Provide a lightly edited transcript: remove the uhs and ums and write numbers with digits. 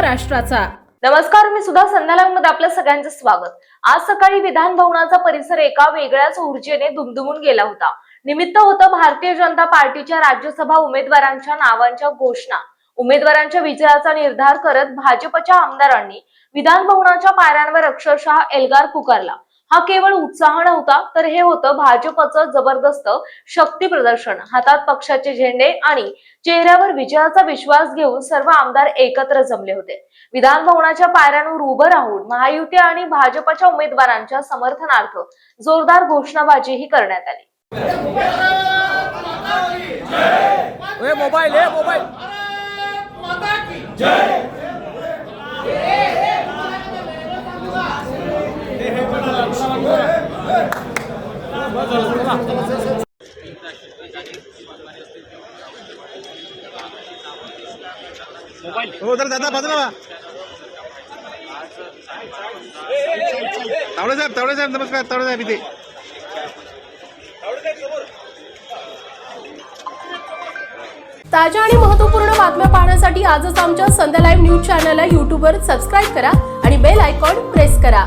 महाराष्ट्राचा। नमस्कार, मी सुद्धा संध्याकाळमध्ये आपल्या सगळ्यांचं स्वागत। आज सकाळी विधान भवनाचा परिसर एका वेगळ्याच ऊर्जेने दुमदुमून गेला होता। निमित्त होतं भारतीय जनता पार्टीच्या राज्यसभा उमेदवारांच्या नावांच्या घोषणा। उमेदवारांच्या विजयाचा निर्धार करत भाजपच्या आमदारांनी विधान भवनाच्या पायऱ्यांवर अक्षरशः एल्गार पुकारला। हा केवळ उत्साह नव्हता, तर हे होतं भाजपचं जबरदस्त शक्ती प्रदर्शन। हातात पक्षाचे झेंडे आणि चेहऱ्यावर विजयाचा विश्वास घेऊन सर्व आमदार एकत्र जमले होते। विधान भवनाच्या पायऱ्यांवर उभं राहून महायुती आणि भाजपच्या उमेदवारांच्या समर्थनार्थ जोरदार घोषणाबाजीही करण्यात आली। उधर दादा बाजूला तावडे साहेब नमस्कार। तावडे साहेब इथे ताज्या आणि महत्त्वपूर्ण बातम्या पाहण्यासाठी आजच आमच्या संध्या लाईव्ह न्यूज चॅनलला YouTube वर सबस्क्राईब करा आणि बेल आयकॉन प्रेस करा।